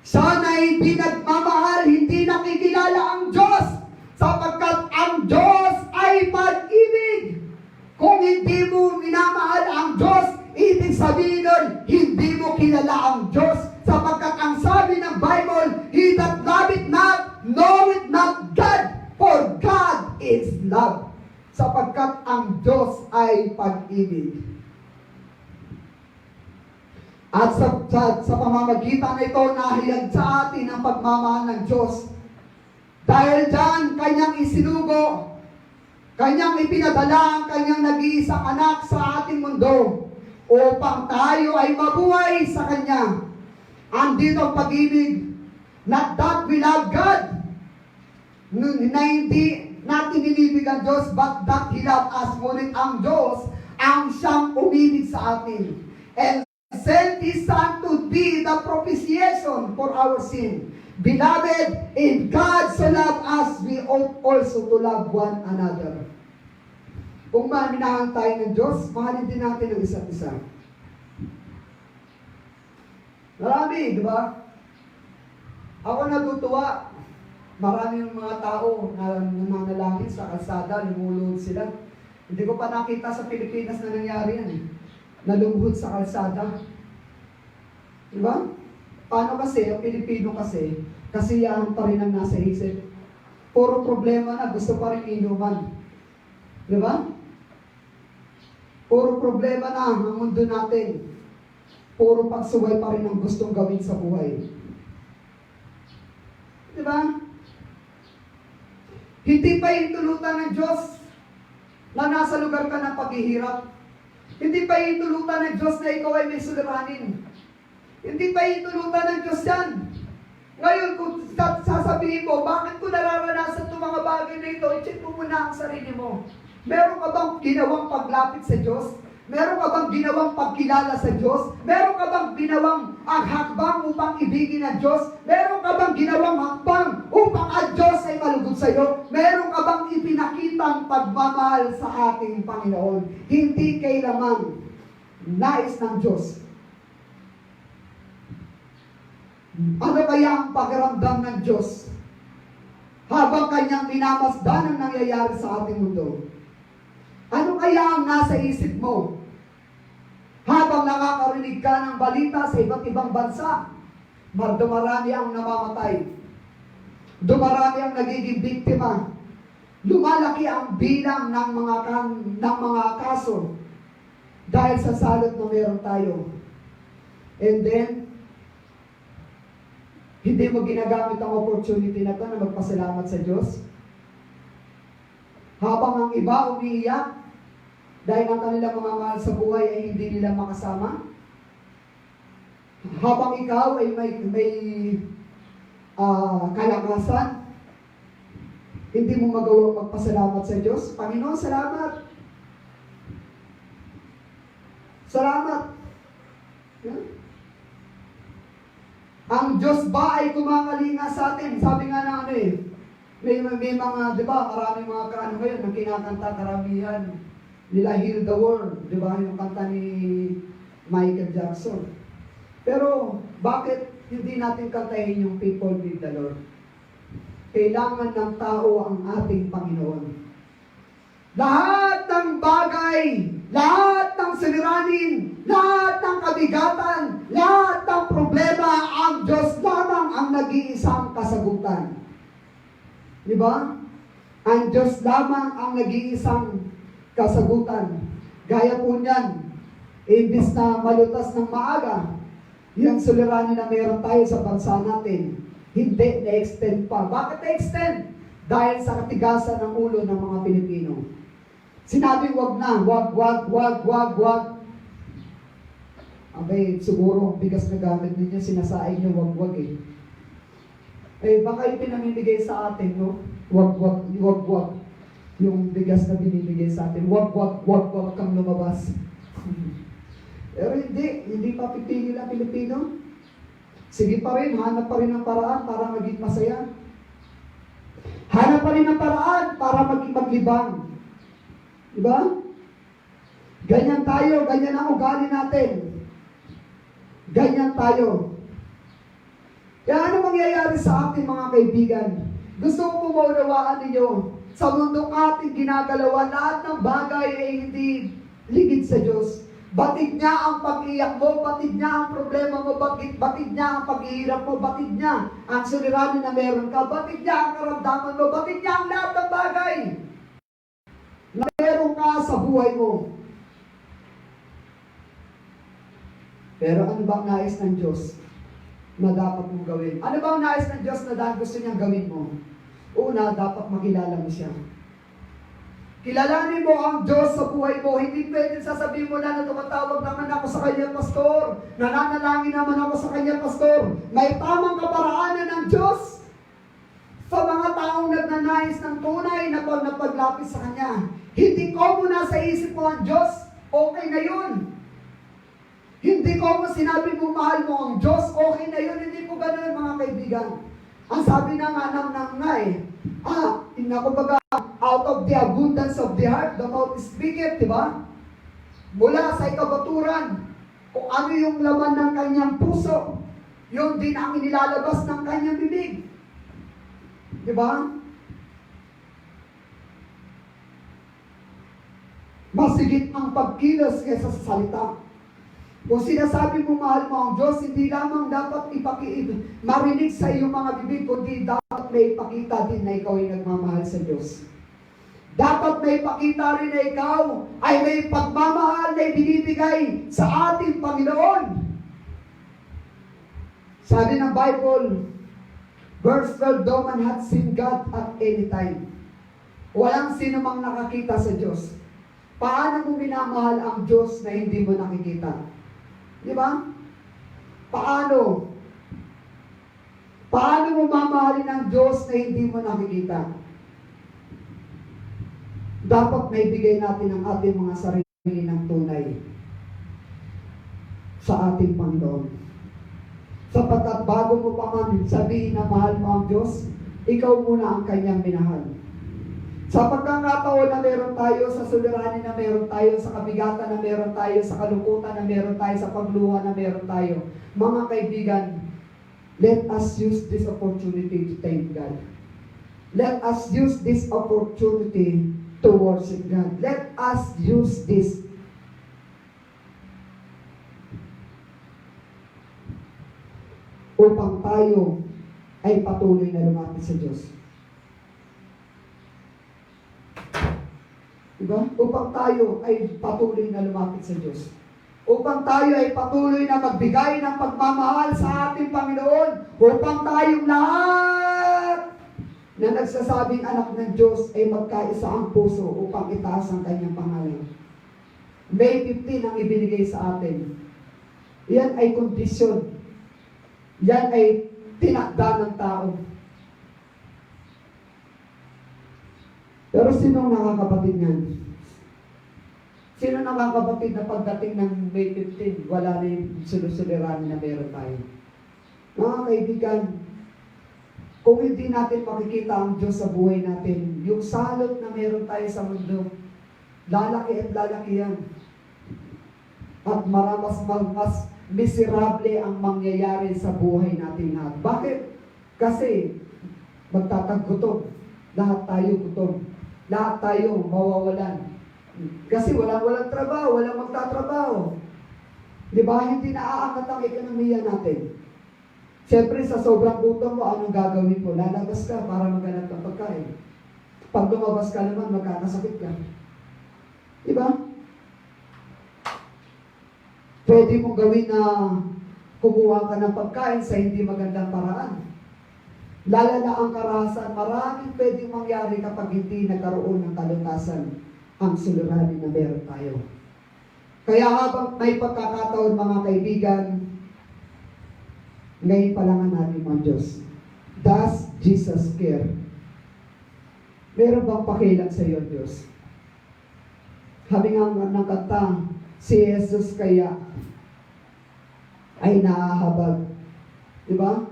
Sana hindi nagmamahal, hindi nakikilala ang Diyos, sapagkat ang Diyos ay pag-ibig. Kung hindi mo minamahal ang Diyos, ibig sabihin nun, hindi mo kilala ang Diyos, sapagkat ang sabi ng Bible, he that loveth not, knoweth not God, for God is love. Sapagkat ang Diyos ay pag-ibig. At sa pamamagitan na ito, nahayag sa atin ang pagmamahal ng Diyos. Dahil dyan, kanyang isinugo, kanyang ipinadala ang kanyang nag-iisang anak sa ating mundo upang tayo ay mabuhay sa kanya. Andito ang pag-ibig, not that we love God, na hindi natin inibig ang Diyos, but that He loved us. Ngunit ang Diyos ang siyang umibig sa atin and sent His Son to be the propitiation for our sin. Beloved, in God so loved us, we ought also to love one another. Kung maminahan tayo ng Diyos, mahalin din natin ang isa't isa. Marami, di ba? Ako natutuwa. Maraming mga tao na nananalangin sa kalsada, lumulod sila. Hindi ko pa nakita sa Pilipinas na nangyari yan. Nalumuhod sa kalsada. Diba? Paano kasi, ang Pilipino kasi, kasiyahan pa rin ang nasa isip. Puro problema na, gusto pa rin inuman. Diba? Puro problema na ang mundo natin. Puro pagsuway pa rin ang gustong gawin sa buhay. Diba? Hindi pa itulutan ng Diyos na nasa lugar ka ng paghihirap. Hindi pa itulutan ng Diyos na ikaw ay may suliranin. Hindi pa itulutan ng Diyos yan. Ngayon, kung sasabihin mo, bakit ko nararanasan itong mga bagay na ito, i-check mo muna ang sarili mo. Meron ka bang ginawang paglapit sa Diyos? Meron ka bang ginawang pagkilala sa Diyos? Meron ka bang ginawang hakbang upang ibigin ang Diyos? Meron ka bang ginawang hakbang upang ang Diyos ay malugod sa iyo? Meron ka bang ipinakitang pagmamahal sa ating Panginoon? Hindi kailanman nais ng Diyos. Ano kaya ang pakiramdam ng Diyos habang kanyang minamasdan ang nangyayari sa ating mundo? Ano kaya ang nasa isip mo? Habang nakakarinig ka ng balita sa iba't ibang bansa, dumarami ang namamatay. Dumarami ang nagiging biktima. Lumalaki ang bilang ng mga kaso dahil sa salot na meron tayo. And then, hindi mo ginagamit ang opportunity na ito na magpasalamat sa Diyos. Habang ang iba umiiyak dahil ang kanilang mga mahal sa buhay ay hindi nila makasama. Habang ikaw ay may kalakasan, hindi mo magawang magpasalamat sa Diyos. Panginoon, salamat. Salamat. Yeah. Ang Diyos ba ay kumakalinga sa atin? Sabi nga na may mga, di ba, maraming mga kaano ngayon na kinakanta karamihan. Nila Heal the World, di ba, yung kanta ni Michael Jackson. Pero, bakit hindi natin kantahin yung People with the Lord? Kailangan ng tao ang ating Panginoon. Lahat ng bagay, lahat ng suliranin, lahat ng kabigatan, lahat ng problema, ang Diyos lamang ang nag-iisang kasagutan. Di ba? Ang Diyos lamang ang nag-iisang kasagutan. Gaya po niyan, imbis na malutas ng maaga, yung suliranin na meron tayo sa bansa natin, hindi na-extend pa. Bakit na-extend? Dahil sa katigasan ng ulo ng mga Pilipino. Sinabing wag na, wag. Abay, siguro, bigas na gamit ninyo, sinasaing nyo, wag eh. Eh, baka yung pinamimigay sa atin, no? Wag. Yung bigas na binibigay sa atin, wag kang lumabas. Pero hindi pa pipigil ang Pilipino. Sige pa rin, hanap pa rin ang paraan para maging masaya. Hanap pa rin ang paraan para maging maglibang. Diba? Ganyan tayo, ganyan ang ugali natin. Ganyan tayo. Kaya ano mangyayari sa ating mga kaibigan? Gusto ko maunawaan ninyo, sa mundong ating ginagalawan, lahat ng bagay ay hindi ligid sa Diyos. Batid niya ang pag-iyak mo, batid niya ang problema mo, batid niya ang paghihirap mo, batid niya ang suliranin na meron ka, batid niya ang karamdaman mo, batid niya ang lahat ng bagay na meron ka sa buhay mo. Pero ano bang nais ng Diyos na dapat mong gawin? Ano bang nais ng Diyos na dahil gusto niyang gawin mo? Una, dapat makilala mo siya. Kilalanin mo ang Diyos sa buhay mo. Hindi pwede sasabihin mo na tumatawag naman ako sa kanya, pastor. Nananalangin naman ako sa kanya, pastor. May tamang kaparaanan ng Diyos sa mga taong nagnanais ng tunay na paglapit sa kanya. Hindi ko muna sa isip mo ang Diyos, okay na yun. Hindi ko mo sinabi mo mahal mo ang Diyos, okay na yun. Hindi po ganun, mga kaibigan. Ang sabi na nga kumbaga, out of the abundance of the heart, the mouth speaketh, di ba? Mula sa ikabaturan, kung ano yung laman ng kanyang puso, yun din ang inilalabas ng kanyang bibig. Di ba? Masigit ang pagkilos kaysa sa salita. Kung sinasabi mo mahal mo ang Diyos, hindi lamang dapat marinig sa iyong mga bibig, kundi dapat may ipakita din na ikaw ay nagmamahal sa Diyos. Dapat may ipakita rin na ikaw ay may pagmamahal na ibinibigay sa ating Panginoon. Sabi ng Bible, verse 12, no man hath seen God at any time. Walang sino mang nakakita sa Diyos. Paano mo minamahal ang Diyos na hindi mo nakikita? Di ba? Paano? Paano mo mamahalin ang Diyos na hindi mo nakikita? Dapat naibigay natin ang ating mga sarili ng tunay sa ating Panginoon. Sapagkat bago mo pa man sabihin na mahal mo ang Diyos, ikaw muna ang kanyang minahal. Sa pagkakataon na meron tayo, sa suliranin na meron tayo, sa kabigatan na meron tayo, sa kalungkutan na meron tayo, sa pagluha na meron tayo, mga kaibigan, let us use this opportunity to thank God. Let us use this opportunity to worship God. Let us use this. Upang tayo ay patuloy na lumapit sa Diyos. Diba? Upang tayo ay patuloy na lumapit sa Diyos. Upang tayo ay patuloy na magbigay ng pagmamahal sa ating Panginoon. Upang tayong lahat na nagsasabing anak ng Diyos ay magkaisa ang puso upang itaas ang kanyang pangalan. May 15 ang ibinigay sa atin. Yan ay kondisyon. Yan ay tinakda ng tao. Pero sino nakakapatid niyan? Sino nakakapatid na pagdating ng May 15, wala na yung sulusuliranin na meron tayo? Mga kaibigan, kung hindi natin makikita ang Diyos sa buhay natin, yung salot na meron tayo sa mundo, lalaki at lalaki yan. At mas miserable ang mangyayari sa buhay natin lahat. Bakit? Kasi magtataggutom. Lahat tayo gutom. Lahat tayo mawawalan. Kasi walang trabaho, walang magtatrabaho. Di ba? Hindi naaangat ang ekonomiya natin. Siyempre, sa sobrang gutom mo, anong gagawin mo? Lalabas ka para maghanap ng pagkain. Pag lumabas ka naman, magkakasakit ka. Di ba? Pwede mong gawin na kumuha ka ng pagkain sa hindi magandang paraan. Lalala ang karahasan. Maraming pwedeng mangyari kapag hindi nagkaroon ng kalutasan ang suliranin na meron tayo. Kaya habang may pagkakataon, mga kaibigan, ngayon pa lang ang natin mga Diyos. Does Jesus care? Meron bang pakialam sa iyo, Diyos? Kami nga ng kanta, si Jesus kaya ay nahahabag. Di ba?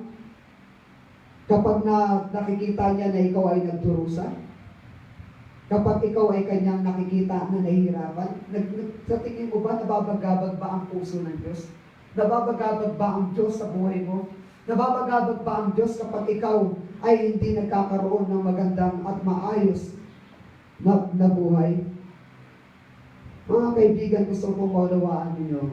Kapag nakikita niya na ikaw ay nagdurusa, kapag ikaw ay kanyang nakikita na nahihirapan, sa tingin mo ba, nababagabag ba ang puso ng Diyos? Nababagabag ba ang Diyos sa buhay mo? Nababagabag ba ang Diyos kapag ikaw ay hindi nagkakaroon ng magandang at maayos na buhay? Mga kaibigan, gusto kong maunawaan ninyo,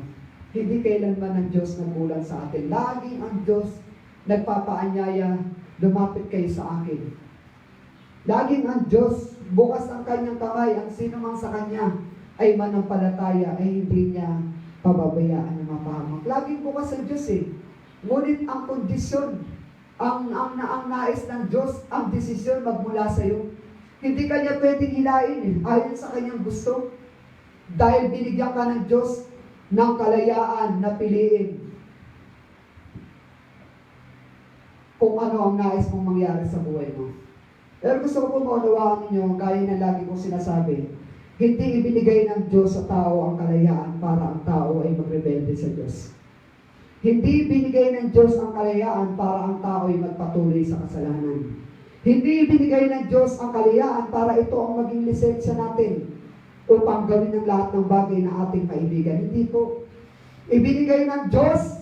hindi kailanman ang Diyos nagkulang sa atin. Laging ang Diyos nagpapaanyaya, lumapit kayo sa akin. Laging ang Diyos, bukas ang kanyang kamay, ang sino man sa kanya ay manampalataya, ay hindi niya pababayaan ng mapahamak. Laging bukas ang Diyos eh. Ngunit ang kondisyon, ang nais ng Diyos, ang desisyon magmula sa iyo. Hindi kanya pwedeng hilain eh, ayon sa kanyang gusto. Dahil binigyan ka ng Diyos ng kalayaan na piliin kung ano ang nais mong mangyari sa buhay mo. Pero gusto ko po maunawaan ninyo, gaya na lagi kong sinasabi, hindi ibinigay ng Diyos sa tao ang kalayaan para ang tao ay magrebelde sa Diyos. Hindi binigay ng Diyos ang kalayaan para ang tao ay magpatuloy sa kasalanan. Hindi binigay ng Diyos ang kalayaan para ito ang maging lisensya natin upang gawin ng lahat ng bagay na ating kaibigan. Hindi po. Ibinigay ng Diyos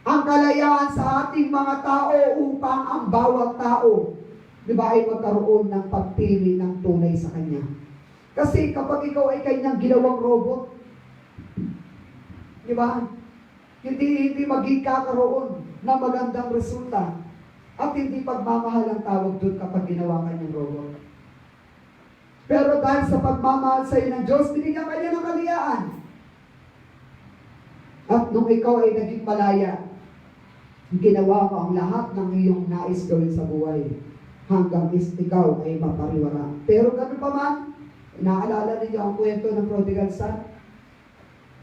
ang kalayaan sa ating mga tao upang ang bawat tao, di ba, ay magkaroon ng pagpili ng tunay sa Kanya. Kasi kapag ikaw ay kanyang ginawang robot, di ba, hindi magkakaroon ng magandang resulta at hindi pagmamahal ang tawag doon kapag ginawa kanyang robot. Pero dahil sa pagmamahal sa iyo ng Diyos, binigyan kanya ng kalayaan. At nung ikaw ay naging malaya, ginawa mo ang lahat ng iyong nais gawin sa buhay hanggang ikaw ay mapariwara. Pero ganun pa man, naalala niyo ang kwento ng prodigal son?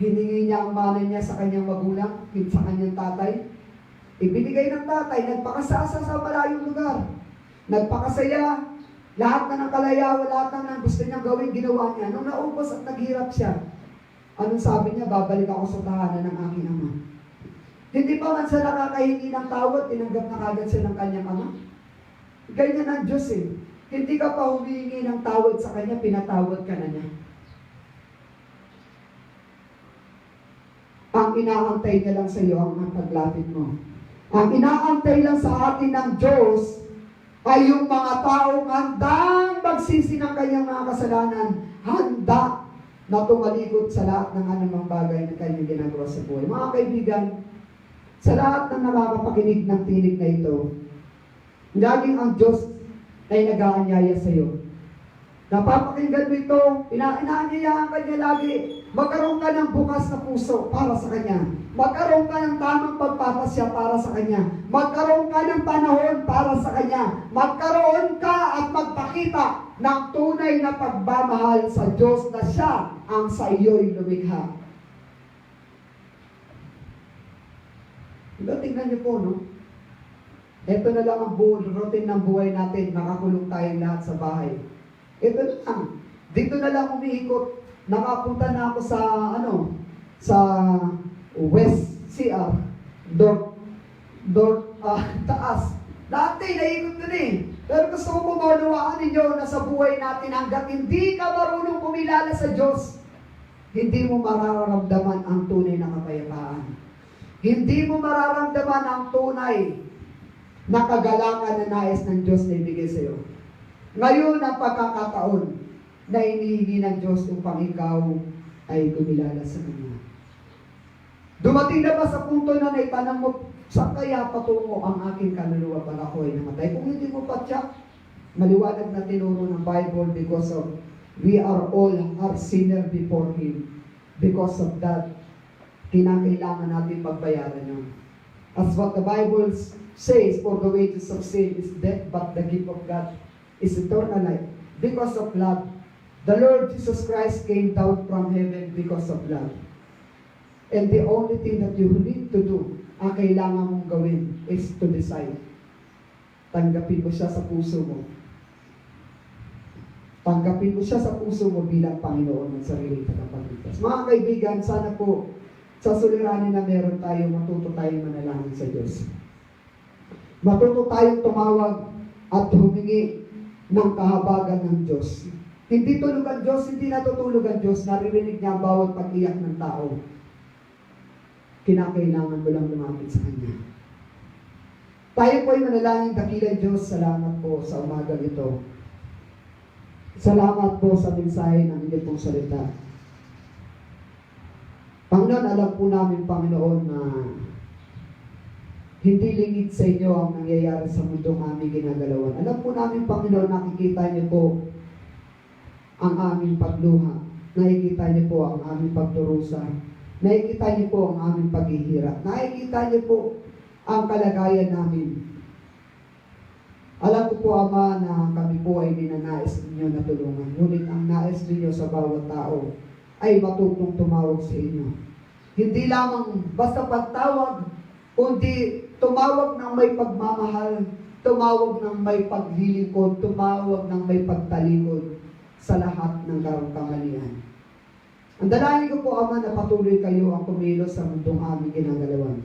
Hiningi niya ang mana niya sa kanyang magulang, sa kanyang tatay. Ibinigay ng tatay, nagpakasasa sa malayong lugar. Nagpakasaya, lahat na ng kalayawan, lahat na ng gusto niyang gawin, ginawa niya. Nung naubos at naghirap siya, anong sabi niya? Babalik ako sa tahanan ng aking ama. Hindi pa man siya nakakahingi ng tawad, tinanggap na kagad siya ng kanyang ama. Ganyan ang Diyos eh. Hindi ka pa humihingi ng tawad sa Kanya, pinatawad ka na niya. Ang inaantay niya lang sa iyo ang paglapit mo. Ang inaantay lang sa atin ng Diyos ay yung mga taong handang magsisi ng kanyang mga kasalanan, handa na tumalikod sa lahat ng anumang bagay na kanyang ginagawa sa buhay. Mga kaibigan, sa lahat ng nakakapakinig ng tinig na ito, laging ang Diyos ay nag-aanyaya sa iyo. Napapakinggan mo ito, inaanyayahan ka niya lagi. Magkaroon ka ng bukas na puso para sa Kanya. Magkaroon ka ng tamang pagpapasya para sa Kanya. Magkaroon ka ng panahon para sa Kanya. Magkaroon ka at magpakita ng tunay na pagmamahal sa Diyos na Siya ang sa iyo'y lumikha. Tingnan niyo po, no? Ito na lang ang routine ng buhay natin. Nakakulong tayong lahat sa bahay. Ito na lang. Dito na lang umiikot. Nakapunta na ako sa West CR. Taas. Dati, naikot ko Pero gusto ko maunawaan ninyo na sa buhay natin hanggat hindi ka marunong kumilala sa Diyos, hindi mo mararamdaman ang tunay na kapayapaan. Hindi mo mararamdaman ang tunay na kagalakan na nais ng Diyos na ibigay sa iyo. Ngayon ang pagkakataon na inihingi ng Diyos upang ikaw ay kumilala sa Kanya. Dumating na ba sa punto na naitanong mo, saan kaya patungo ang aking kaluluwa pag ako ay namatay? Kung hindi mo pa tiyak, maliwanag na tinuro ng Bible because of we are all are sinner before Him. Because of that, kinakailangan natin pagbayaran yun. As what the Bible says, for the wages of sin is death, but the gift of God is eternal life. Because of love, the Lord Jesus Christ came down from heaven because of love. And the only thing that you need to do, ang kailangan mong gawin, is to decide. Tanggapin mo siya sa puso mo. Tanggapin mo siya sa puso mo bilang Panginoon ng sarili tagapagligtas. Mga kaibigan, sana po sa suliranin na meron tayo, matuto tayong manalangin sa Diyos. Matuto tayong tumawag at humingi ng kahabagan ng Diyos. Hindi tulog ang Diyos, hindi natutulog ang Diyos, naririnig niya ang bawat pag-iyak ng tao. Kinakailangan mo lang lumapit sa Kanya. Tayo po ay manalangin, dakilang Diyos, salamat po sa umagang ito. Salamat po sa mensahe ng inyong pong salita. Panginoon, alam po namin, Panginoon, na hindi lingid sa inyo ang nangyayari sa mundong aming ginagalawan. Alam po namin, Panginoon, nakikita niyo po ang aming pagluha. Nakikita niyo po ang aming pagturusa. Nakikita niyo po ang aming paghihirap. Nakikita niyo po ang kalagayan namin. Alam ko po, Ama, na kami po ay ninanais ninyo na tulungan. Ngunit ang nais ninyo sa bawat tao ay matutong tumawag sa inyo. Hindi lamang basta pagtawag, kundi tumawag ng may pagmamahal, tumawag ng may paglilingkod, tumawag ng may pagtalikod sa lahat ng kamalian. Ang dalangin ko po, Ama, na patuloy kayo ang kumilos sa mundong aming ginagalawan.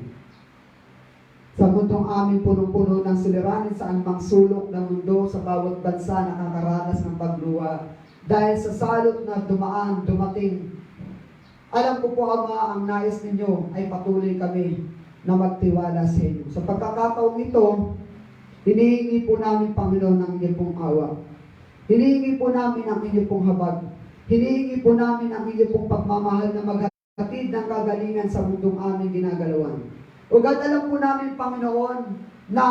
Sa mundong aming punong-puno ng suliranin sa anumang sulok ng mundo, sa bawat bansa na nakakaranas ng pagluwa. Dahil sa salot na dumating, alam ko po, Ama, ang nais ninyo ay patuloy kami na magtiwala sa inyo. Sa pagkakataong ito, hinihingi po namin, Panginoon, ang inyong pong awa. Hinihingi po namin ang inyong pong habag. Hinihingi po namin ang inyong pong pagmamahal na maghatid ng kagalingan sa mundong aming ginagalawan. Ugad alam po namin, Panginoon, na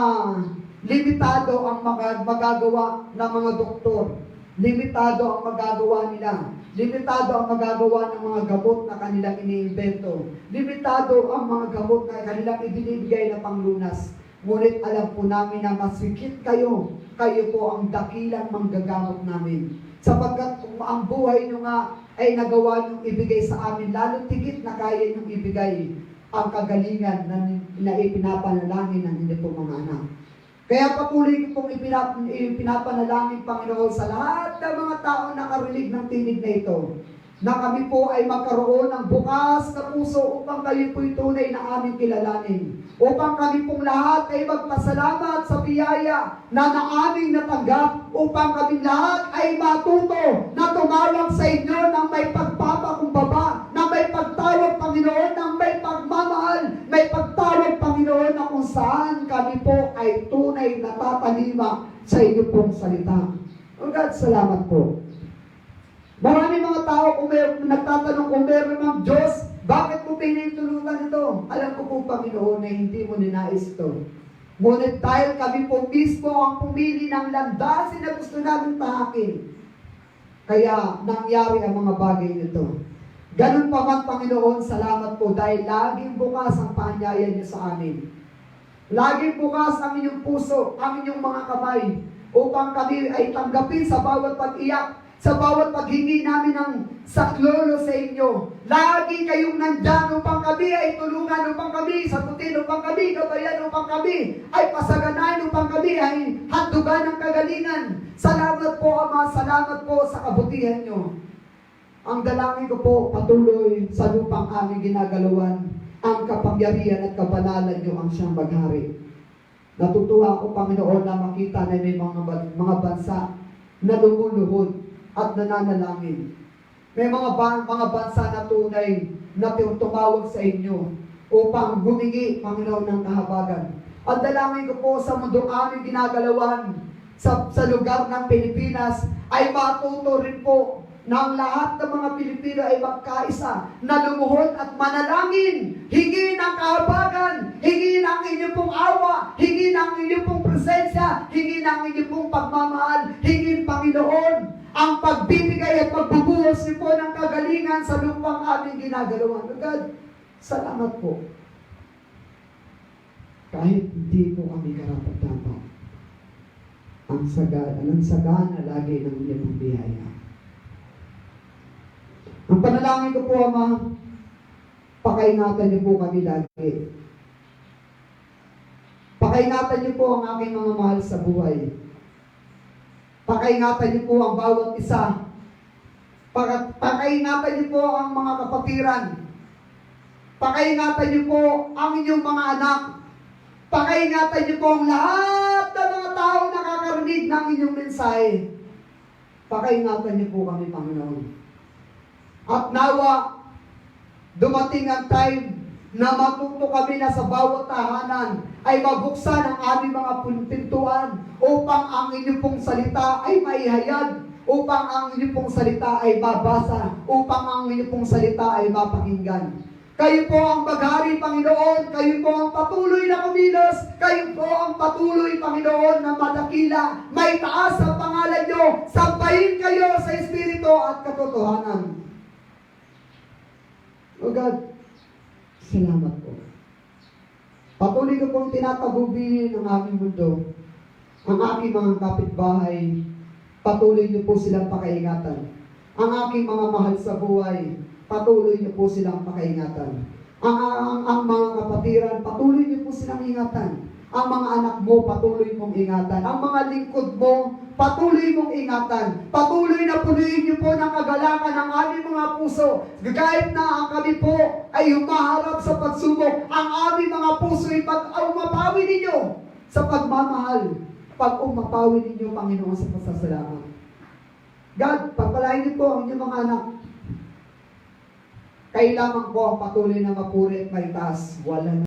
limitado ang magagawa ng mga doktor. Limitado ang magagawa nila. Limitado ang magagawa ng mga gamot na kanilang iniimbento. Limitado ang mga gamot na kanilang ibinibigay na panglunas. Ngunit alam po namin na masikip kayo. Kayo po ang dakilang manggagamot namin. Sapagkat kung ang buhay nyo nga ay nagawa nyo ibigay sa amin, lalo tigit na kaya nyo ibigay ang kagalingan na ipinapanalangin ng inyong pong mga anak. Kaya patuloy ko pong ipinapanalangin, Panginoon, sa lahat ng mga tao na nakarinig ng tinig na ito, na kami po ay magkaroon ng bukas na puso upang kayo po'y tunay na aming kilalanin. Upang kami pong lahat ay magpasalamat sa biyaya na aming natanggap. Upang kami lahat ay matuto na tumawag sa inyo ng may pagpapakumbaba, na may pagtawag, Panginoon, ng may pagmamahal, may pagtawag, Panginoon, na kung saan kami po ay tunay na tatalima sa inyong pong salita. Oh God, salamat po. Marami mga tao kung nagtatanong kung meron ng Diyos, bakit mo pinitulutan ito? Alam ko po, Panginoon, na hindi mo ninais ito. Ngunit dahil kami po mismo ang pumili ng landasin na gusto namin tahakin, kaya nangyari ang mga bagay nito. Ganun pa man, Panginoon, salamat po dahil laging bukas ang paanyaya niyo sa amin. Laging bukas ang inyong puso, ang inyong mga kamay, upang kami ay tanggapin sa bawat pag-iyak, sa bawat paghingi namin ng saklolo sa inyo. Lagi kayong nandyan upang kami ay tulungan, upang kami sagutin, upang kami gabayan, upang kami ay pasaganahin, upang kami ay handugan ng kagalingan. Salamat po, Ama, salamat po sa kabutihan nyo. Ang dalangin ko po, patuloy sa lupang aming ginagalawan, ang kapangyarihan at kabanalan nyo ang siyang maghari. Natutuwa ako, Panginoon, na makita na may mga bansa na lumuluhod at nananalangin. May mga bansa na tunay na tumawag sa inyo upang humingi, Panginoon, ng kahabagan. Ang dalangin ko po sa mundo aming ginagalawan sa lugar ng Pilipinas ay matuto rin po na ang lahat ng mga Pilipino ay magkaisa na lumuhod at manalangin. Hingi ng kahabagan, hingi ng inyong pong awa, hingi ng inyong pong presensya, hingi ng inyong pong pagmamahal, hingi, Panginoon, ang pagbibigay at pagbubuhos niyo po ng kagalingan sa lupang aming ginagalawan. God, salamat po. Kahit hindi po kami karapat-dapat, ang sagana lagi ng inyong biyaya. Ang panalangin ko po, Ama, pakaingatan niyo po kami lagi. Pakaingatan niyo po ang aking mga mahal sa buhay. Pakaingatan niyo po ang bawat isa. Pakaingatan niyo po ang mga kapatiran. Pakaingatan niyo po ang inyong mga anak. Pakaingatan niyo po ang lahat ng mga tao nakakarinig ng inyong mensahe. Pakaingatan niyo po kami, Panginoon. At nawa, dumating ang time na matuto kami na sa bawat tahanan ay mabuksan ang aming mga pintuan upang ang inyong pong salita ay maihayag, upang ang inyong pong salita ay mabasa, upang ang inyong pong salita ay mapakinggan. Kayo po ang maghari, Panginoon. Kayo po ang patuloy na kumilos. Kayo po ang patuloy, Panginoon, na madakila. May taas ang pangalan nyo. Sampahin kayo sa Espiritu at katotohanan. O God, salamat po. Patuloy ko pong tinatagubilin ang aming mundo. Ang aking mga kapitbahay, patuloy niyo po silang pakaingatan. Ang aking mga mahal sa buhay, patuloy niyo po silang pakaingatan. Ang mga kapatiran, patuloy niyo po silang ingatan. Ang mga anak mo, patuloy mong ingatan. Ang mga lingkod mo, patuloy mong ingatan. Patuloy na punuin niyo po ng kagalakan ng aming mga puso. Kahit na kami po ay humaharap sa pagsubok, ang aming mga puso ay pag-umapawi ninyo sa pagmamahal. Pag-umapawi ninyo, Panginoon, sa pasasalamat. God, pagpalain niyo po ang inyong mga anak. Kayo lamang po ang patuloy na mapuri at may taas. Wala na.